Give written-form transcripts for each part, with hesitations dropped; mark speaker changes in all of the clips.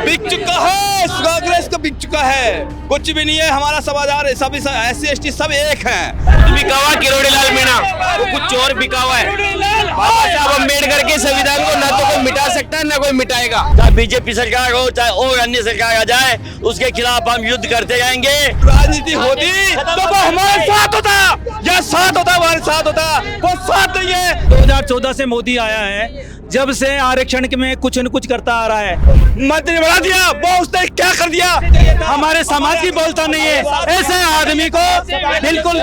Speaker 1: बिक चुका है, कांग्रेस को बिक चुका है, कुछ भी नहीं है। हमारा समाचार सभी SC ST सब एक हैं।
Speaker 2: बिका हुआ किरोड़ी लाल मीणा, वो कुछ और बिका हुआ है। बाबा साहब अम्बेडकर के संविधान को ना तो कोई मिटा सकता है ना कोई मिटाएगा। चाहे बीजेपी सरकार हो चाहे और अन्य सरकार आ जाए, उसके खिलाफ हम युद्ध करते रहेंगे।
Speaker 1: राजनीति होती तो वो हमारे साथ होता, या साथ होता हमारे साथ होता, वो साथ नहीं है।
Speaker 3: 2014 से मोदी आया है, जब से आरक्षण में कुछ न कुछ करता आ रहा है।
Speaker 1: मंत्री बना दिया, वो उसने क्या कर दिया?
Speaker 3: हमारे समाज की बोलता नहीं है। ऐसे आदमी को बिल्कुल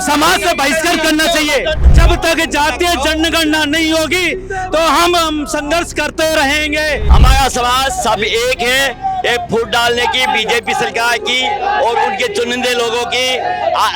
Speaker 3: समाज से बहिष्कार करना चाहिए। जब तक जातीय जनगणना नहीं होगी तो हम संघर्ष करते रहेंगे।
Speaker 2: हमारा समाज सब एक है। एक फूट डालने की बीजेपी सरकार की और उनके चुनिंदे लोगों की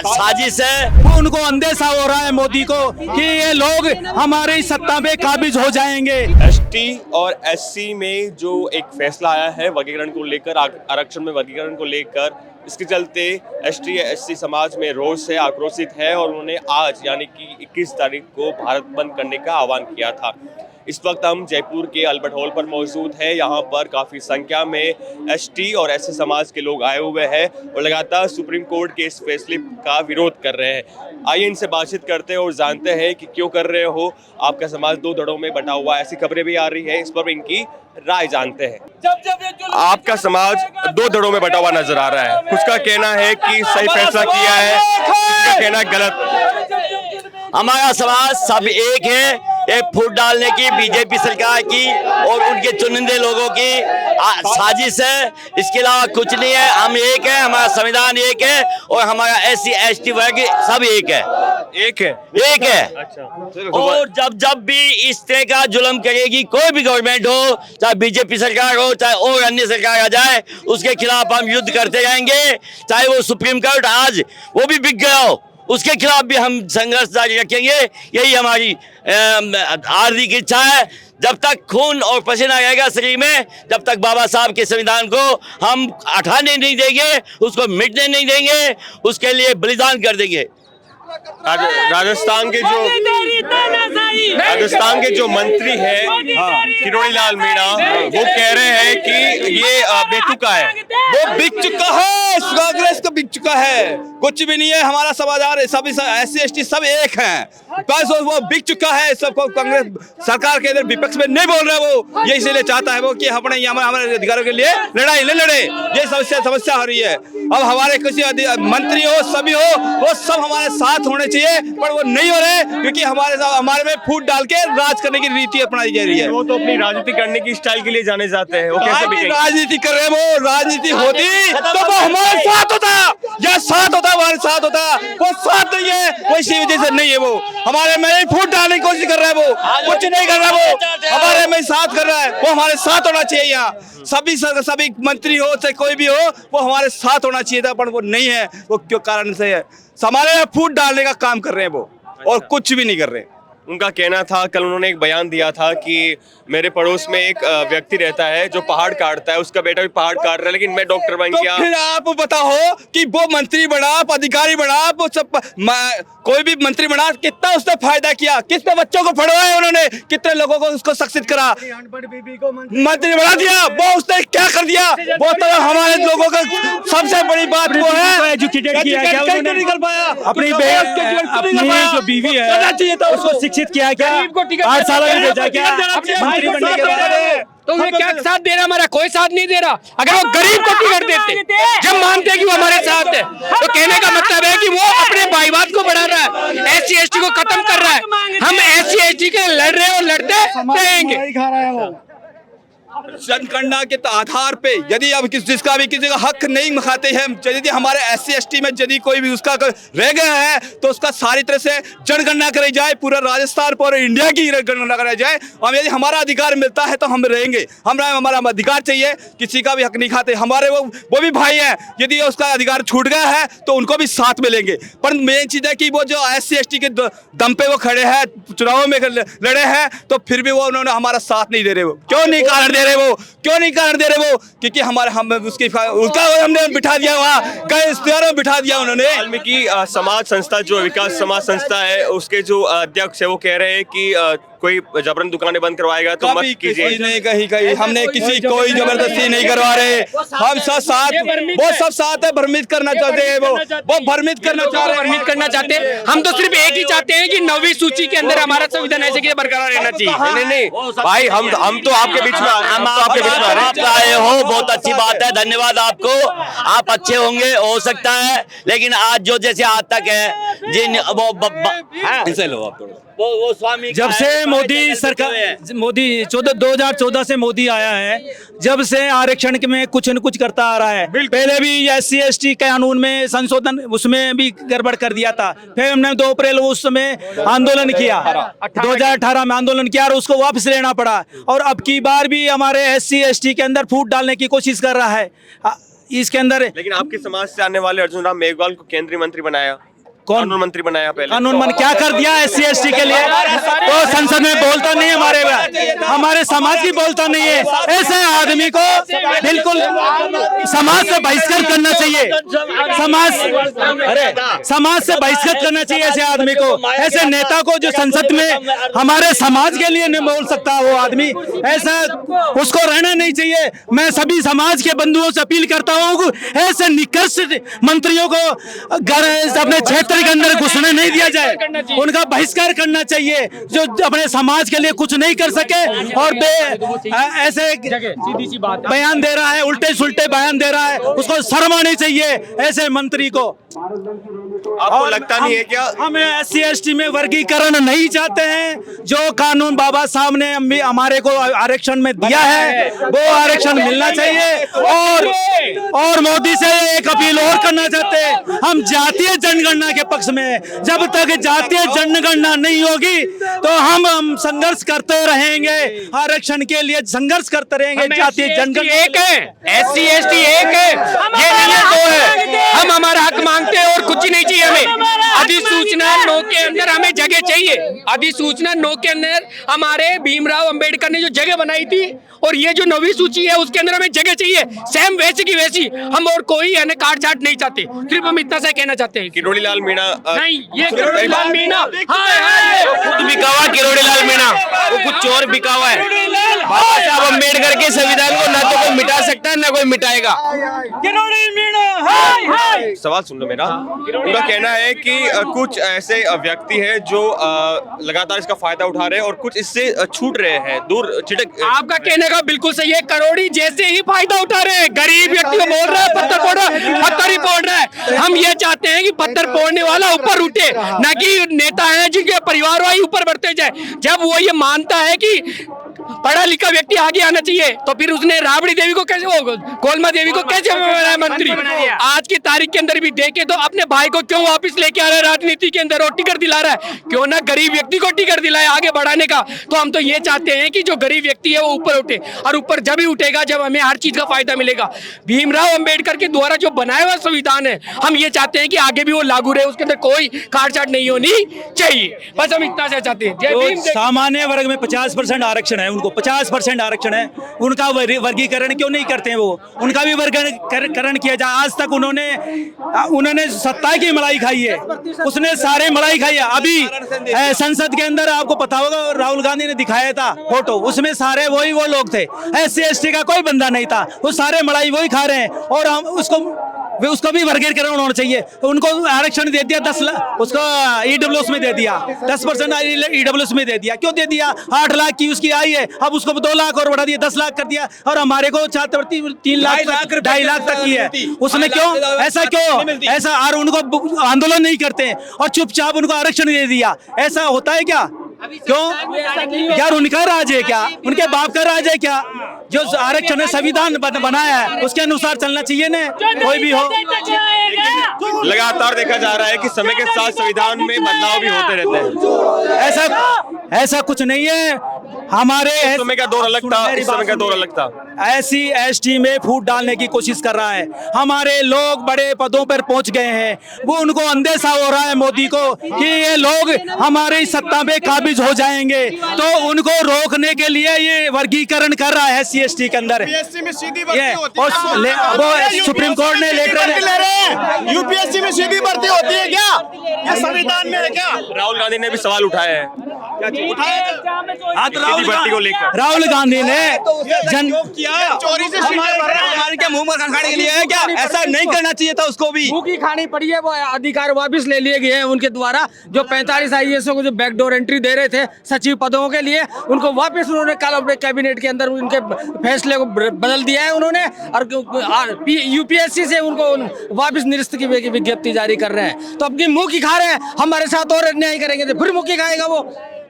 Speaker 2: साजिश है।
Speaker 3: उनको अंदेशा हो रहा है मोदी को कि ये लोग हमारी सत्ता में काबिज हो जाएंगे।
Speaker 4: ST और SC में जो एक फैसला आया है वर्गीकरण को लेकर, आरक्षण में वर्गीकरण को लेकर, इसके चलते ST SC समाज में रोष है, आक्रोशित है और उन्होंने आज यानी कि 21 तारीख को भारत बंद करने का आह्वान किया था। इस वक्त हम जयपुर के अल्बर्ट हॉल पर मौजूद हैं। यहाँ पर काफ़ी संख्या में ST और SC समाज के लोग आए हुए हैं और लगातार सुप्रीम कोर्ट के इस फैसले का विरोध कर रहे हैं। आइए इनसे बातचीत करते हैं और जानते हैं कि क्यों कर रहे हो। आपका समाज 2 धड़ों में बटा हुआ है, ऐसी खबरें भी आ रही है, इस पर इनकी राय जानते हैं। आपका समाज 2 धड़ों में बटा हुआ नजर आ रहा है। कुछ का कहना है कि सही फैसला किया है, कुछ का कहना है गलत।
Speaker 2: हमारा समाज सब एक है। एक फूट डालने की बीजेपी सरकार की और उनके चुनिंदे लोगों की साजिश है, इसके अलावा कुछ नहीं है। हम एक है, हमारा संविधान एक है और हमारा SC ST वर्ग सब एक है।
Speaker 4: एक है,
Speaker 2: एक है।
Speaker 4: अच्छा।
Speaker 2: और जब भी इस तरह का जुल्म करेगी कोई भी गवर्नमेंट हो, चाहे बीजेपी सरकार हो चाहे और अन्य सरकार आ जाए, उसके खिलाफ हम युद्ध करते रहेंगे। चाहे वो सुप्रीम कोर्ट आज वो भी बिक गया हो, उसके खिलाफ भी हम संघर्ष जारी रखेंगे। यही हमारी हार्दिक इच्छा है। जब तक खून और पसीना रहेगा शरीर में, जब तक बाबा साहब के संविधान को हम हटाने नहीं देंगे, उसको मिटने नहीं देंगे, उसके लिए बलिदान कर देंगे।
Speaker 4: राजस्थान के जो मंत्री हैं किरोड़ी लाल मीणा, वो कह रहे हैं कि ये बेतुका है,
Speaker 1: वो बिक चुका है, कांग्रेस को बिक चुका है, कुछ भी नहीं है। हमारा समाचार सभी SC ST सब एक हैं। बस वो बिक चुका है, सबको कांग्रेस सरकार के इधर विपक्ष में नहीं बोल रहा वो, ये इसलिए चाहता है वो कि अपने हमारे अधिकारों के लिए लड़ाई न लड़े। ये समस्या हो रही है। अब हमारे किसी मंत्री हो सभी हो, वो सब हमारे साथ होने चाहिए, पर वो नहीं हो रहे क्योंकि हमारे में फूट डाल के राज करने की रीति अपनाई जा रही है।
Speaker 4: वो तो अपनी राजनीति करने की स्टाइल के लिए जाने जाते हैं। वो कैसे बिकेंगे?
Speaker 1: राजनीति कर रहे वो, राजनीति होती तो वो हमारे साथ होता, या साथ होता हमारे साथ होता, वो साथ नहीं है, वो इसी वजह से नहीं है। वो हमारे में ही फूट डालने की कोशिश कर रहा है, वो कुछ नहीं कर रहा, वो हमारे में साथ कर रहा है। वो हमारे साथ होना चाहिए। यहाँ सभी मंत्री हो चाहे कोई भी हो, वो हमारे साथ होना चाहिए था, पर वो नहीं है। वो क्यों कारण से है, हमारे में फूट डालने का काम कर रहे हैं वो, और कुछ भी नहीं कर रहे।
Speaker 4: उनका कहना था, कल उन्होंने एक बयान दिया था कि मेरे पड़ोस में एक व्यक्ति रहता है जो पहाड़ काटता है, उसका बेटा भी पहाड़ काट रहा है, लेकिन मैं डॉक्टर बन गया।
Speaker 1: तो फिर आप बताओ कि वो मंत्री बना, अधिकारी बना, वो सब कोई भी मंत्री बना, कितना उसने फायदा किया, कितने बच्चों को पढ़वाया उन्होंने, कितने लोगों को उसको शिक्षित करा, मंत्री बना दिया, वो उसने क्या कर दिया? वो तो हमारे लोगों का सबसे बड़ी बात वो है,
Speaker 3: एजुकेटेड किया क्या उन्होंने?
Speaker 1: निकल पाया
Speaker 3: अपनी जो बीवी है उसको शिक्षित किया क्या? 8 साल में भेजा क्या? मंत्री बनने के बाद
Speaker 5: तो उन्हें क्या साथ दे रहा? हमारा कोई साथ नहीं दे रहा। अगर वो गरीब को टिकट देते, जब मानते हैं कि वो हमारे साथ है, तो कहने का मतलब है कि वो अपने भाईवाद को बढ़ा रहा है, SC ST को खत्म कर रहा है। हम SC ST के लड़ रहे हैं और लड़ते रहेंगे।
Speaker 1: जनगणना के आधार पे यदि अब जिसका भी किसी का हक नहीं खाते हैं, यदि हमारे SC ST में यदि कोई भी उसका रह गया है तो उसका सारी तरह से जनगणना कराई जाए, पूरा राजस्थान पूरे इंडिया की जनगणना कराई जाए। और यदि हमारा अधिकार मिलता है तो हम रहेंगे, हमारा अधिकार चाहिए, किसी का भी हक नहीं खाते। हमारे वो भी भाई हैं, यदि उसका अधिकार छूट गया है तो उनको भी साथ मिलेंगे। पर मेन चीज़ है कि वो जो SC ST के दम पे वो खड़े हैं, चुनावों में लड़े हैं, तो फिर भी वो उन्होंने हमारा साथ नहीं दे रहे। वो क्यों नहीं कारण दे रहे? वो क्यों नहीं कारण दे रहे वो? क्योंकि हमारे हम उसकी उसका हमने बिठा दिया वहाँ, कई इश्तेहारों में बिठा दिया उन्होंने।
Speaker 4: वाल्मीकि समाज संस्था जो विकास समाज संस्था है उसके जो अध्यक्ष है वो कह रहे हैं कि कोई जबरन दुकानें बंद करवाएगा तो मत कीजिए।
Speaker 1: नहीं कहीं हमने किसी कोई जबरदस्ती नहीं करवा रहे, हम सब साथ, वो सब साथ है, भ्रमित करना चाहते हैं, वो भ्रमित करना चाह रहे हैं,
Speaker 5: भ्रमित करना चाहते हैं। हम तो सिर्फ एक ही चाहते हैं कि 9वीं सूची के अंदर हमारा संविधान ऐसे कि बरकरार रहना चाहिए।
Speaker 4: नहीं भाई, हम तो आपके बीच में
Speaker 2: आप आए हो, बहुत अच्छी बात है, धन्यवाद आपको। आप अच्छे होंगे, हो सकता है, लेकिन आज जो जैसे आज तक है जिन
Speaker 1: इनसे लो आप थोड़ा।
Speaker 2: वो स्वामी
Speaker 3: जब से मोदी सरकार, मोदी 2014 से मोदी आया है, जब से आरक्षण में कुछ न कुछ करता आ रहा है। पहले भी SC/ST कानून में संशोधन, उसमें भी गड़बड़ कर दिया था। फिर हमने 2 अप्रैल उस समय आंदोलन किया, 2018 में आंदोलन किया और उसको वापस लेना पड़ा। और अब की बार भी हमारे SC/ST के अंदर फूट डालने की कोशिश कर रहा है इसके अंदर।
Speaker 4: लेकिन आपके समाज से आने वाले अर्जुन राम मेघवाल को केंद्रीय मंत्री बनाया, कानून मंत्री बनाया पहले।
Speaker 3: कानून मन क्या कर दिया SC/ST के लिए? तो संसद में बोलता नहीं, हमारे समाज की बोलता नहीं है। ऐसे आदमी को बिल्कुल समाज से बहिष्कार करना चाहिए, समाज से बहिष्कार करना चाहिए ऐसे आदमी को। ऐसे नेता को जो संसद में हमारे समाज के लिए नहीं बोल सकता वो आदमी, ऐसा उसको रहना नहीं चाहिए। मैं सभी समाज के बंधुओं से अपील करता हूँ, ऐसे निकृष्ट मंत्रियों को अपने क्षेत्र के अंदर घुसने नहीं दिया जाए, उनका बहिष्कार करना चाहिए। जो अपने समाज के लिए कुछ नहीं कर सके और ऐसे
Speaker 5: सीधी सी बात
Speaker 3: बयान दे रहा है, उल्टे सुल्टे बयान दे रहा है, उसको शर्म आनी चाहिए ऐसे मंत्री को।
Speaker 4: आपको लगता नहीं है क्या?
Speaker 3: हम SC/ST में वर्गीकरण नहीं चाहते हैं। जो कानून बाबा साहब ने हमारे को आरक्षण में दिया है वो आरक्षण मिलना चाहिए। और मोदी से एक अपील और करना चाहते हैं, हम जातीय जनगणना के पक्ष में। जब तक जातीय जनगणना नहीं होगी तो हम संघर्ष करते रहेंगे, आरक्षण के लिए संघर्ष करते रहेंगे। जातीय जनगणना
Speaker 5: एक है, SC/ST एक है, ये नहीं है, 2 है। हम हमारा हक मांगते हैं और कुछ नहीं चाहिए हमें। अधिसूचना 9 के अंदर हमें जगह चाहिए। अधिसूचना 9 के अंदर हमारे भीमराव अंबेडकर ने जो जगह बनाई थी और ये जो 9वीं सूची है उसके अंदर हमें जगह चाहिए, सेम वैसी की वैसी। हम और कोई है ना काट छाट नहीं चाहते, सिर्फ हम इतना सा कहना चाहते हैं।
Speaker 4: किरोड़ी लाल मीणा
Speaker 5: नहीं, ये किरोड़ी लाल मीणा
Speaker 2: खुद बिका हुआ किरोड़ी लाल मीणा, वो कुछ और बिका हुआ है। बाबा साहब अम्बेडकर के संविधान को ना तो कोई मिटा सकता है ना कोई मिटाएगा।
Speaker 3: किरोड़ी मीणा
Speaker 4: सवाल सुन लो मेरा। उनका कहना है कि कुछ ऐसे व्यक्ति हैं जो लगातार इसका फायदा उठा रहे हैं और कुछ इससे छूट रहे हैं, दूर छिटक।
Speaker 5: आपका कहने का बिल्कुल सही है, करोड़ी जैसे ही फायदा उठा रहे हैं। गरीब व्यक्ति को बोल रहा है पत्थर फोड़ रहा है, पत्थर ही फोड़ रहा है। हम ये चाहते हैं कि पत्थर फोड़ने वाला ऊपर उठे, ना कि नेता है जिनके परिवार वाले ऊपर बढ़ते जाए। जब वो ये मानता है कि पढ़ा लिखा व्यक्ति आगे आना चाहिए तो फिर उसने राबड़ी देवी को कैसे, कोलमा देवी को कैसे बनाया मंत्री? आज की तारीख के अंदर भी देखे तो अपने भाई को क्यों वापस लेके आ रहा है राजनीति के अंदर और टिकट दिला रहा है? क्यों ना गरीब व्यक्ति को टिकट दिलाए आगे बढ़ाने का। तो हम तो ये चाहते हैं कि जो गरीब व्यक्ति है वो ऊपर उठे, और ऊपर जब ही उठेगा जब हमें हर चीज का फायदा मिलेगा। भीमराव अंबेडकर के द्वारा जो बनाया हुआ संविधान है, हम ये चाहते हैं कि आगे भी वो लागू रहे, उसके अंदर कोई काटछाट नहीं होनी चाहिए। बस हम इतना से चाहते हैं। जय भीम।
Speaker 3: सामान्य वर्ग में 50% आरक्षण है, उनको 50% आरक्षण है, उनका वर्गीकरण क्यों नहीं करते हैं? वो उनका भी वर्गीकरण किया जाए। आज तक उन्होंने सत्ता की मलाई खाई है, उसने सारे मलाई खाई है। अभी संसद के अंदर आपको पता होगा राहुल गांधी ने दिखाया था फोटो, उसमें सारे वो लोग थे, SC/ST का कोई बंदा नहीं था, वो सारे मलाई वही खा रहे हैं। और हम उसको भी वर्गीकरण होना चाहिए। उनको आरक्षण दे दिया 10 लाख, उसको EWS में दे दिया, 10% EWS में दे दिया। क्यों दे दिया? 8 लाख की उसकी आई है, अब उसको 2 लाख और बढ़ा दिया, 10 लाख कर दिया। और हमारे को छात्रवृत्ति 3 लाख 2.5 लाख तक की है, उसने क्यों ऐसा ऐसा? और उनको आंदोलन नहीं करते और चुपचाप उनको आरक्षण दे दिया। ऐसा होता है क्या? क्यों यार? उनका राज है क्या? उनके बाप का राज है क्या? जो आरक्षण ने संविधान बनाया है उसके अनुसार चलना चाहिए ना, कोई भी हो।
Speaker 4: लगातार देखा जा रहा है कि समय के साथ संविधान में बदलाव भी होते रहते हैं।
Speaker 3: ऐसा कुछ नहीं है। हमारे
Speaker 4: उस समय का दौर अलग था, इस समय का दौर अलग था।
Speaker 3: SC ST में फूट डालने की कोशिश कर रहा है। हमारे लोग बड़े पदों पर पहुंच गए हैं, वो उनको अंदेशा हो रहा है मोदी को कि ये लोग हमारी सत्ता में काबिज हो जाएंगे, तो उनको रोकने के लिए ये वर्गीकरण कर रहा है SC ST के अंदर। वो सुप्रीम कोर्ट ने लेटर
Speaker 6: यूपीएससी में सीधी भर्ती होती है क्या? ये संविधान में है क्या?
Speaker 4: राहुल गांधी ने भी सवाल उठाया है
Speaker 3: राहुल
Speaker 4: भर्ती को लेकर।
Speaker 3: राहुल गांधी ने
Speaker 6: चोरी से
Speaker 1: हमारे क्या मुंह में खाने के लिए है क्या? ऐसा नहीं करना चाहिए था उसको भी।
Speaker 5: मुंह की खानी पड़ी है। वो अधिकार वापस ले लिए गए हैं उनके द्वारा। जो 45 IAS को जो बैकडोर एंट्री दे रहे थे सचिव पदों के लिए, उनको वापस उन्होंने कल अपने कैबिनेट के अंदर उनके फैसले को बदल दिया है उन्होंने, और यूपीएससी से उनको वापस निरस्त की विज्ञप्ति जारी कर रहे हैं। तो अपनी मुंह की खा रहे हैं, हमारे साथ और अन्याय करेंगे तो फिर मुंह की खाएगा वो।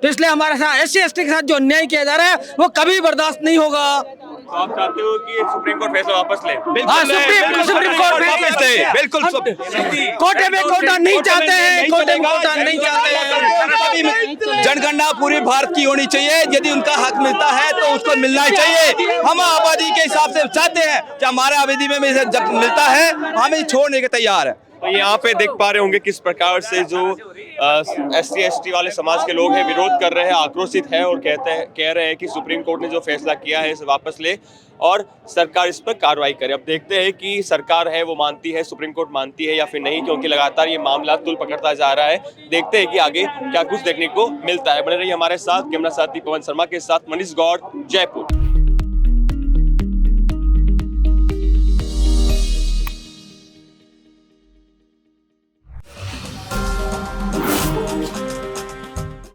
Speaker 5: तो इसलिए हमारे साथ SC ST के साथ जो अन्याय किया जा रहा है वो कभी बर्दाश्त नहीं होगा।
Speaker 4: तो आप चाहते हो कि सुप्रीम कोर्ट फैसला वापस ले?
Speaker 5: सुप्रीम कोर्ट
Speaker 1: वापस ले, बिल्कुल।
Speaker 5: कोटे में कोटा नहीं चाहते हैं, कोटे में कोटा नहीं चाहते हैं।
Speaker 1: जनगणना पूरी भारत की होनी चाहिए। यदि उनका हक मिलता है तो उसको मिलना ही चाहिए। हम आबादी के हिसाब से चाहते हैं कि हमारे आबादी में जब मिलता है हम छोड़ने के तैयार है।
Speaker 4: तो यहाँ पे देख पा रहे होंगे किस प्रकार से जो SC ST वाले समाज के लोग हैं विरोध कर रहे हैं, आक्रोशित है और कह रहे हैं कि सुप्रीम कोर्ट ने जो फैसला किया है इसे वापस ले और सरकार इस पर कार्रवाई करे। अब देखते हैं कि सरकार है वो मानती है, सुप्रीम कोर्ट मानती है या फिर नहीं, क्योंकि लगातार ये मामला तुल पकड़ता जा रहा है। देखते हैं कि आगे क्या कुछ देखने को मिलता है। बने रहिए हमारे साथ। कैमरा साथी पवन शर्मा के साथ मनीष गौड़, जयपुर।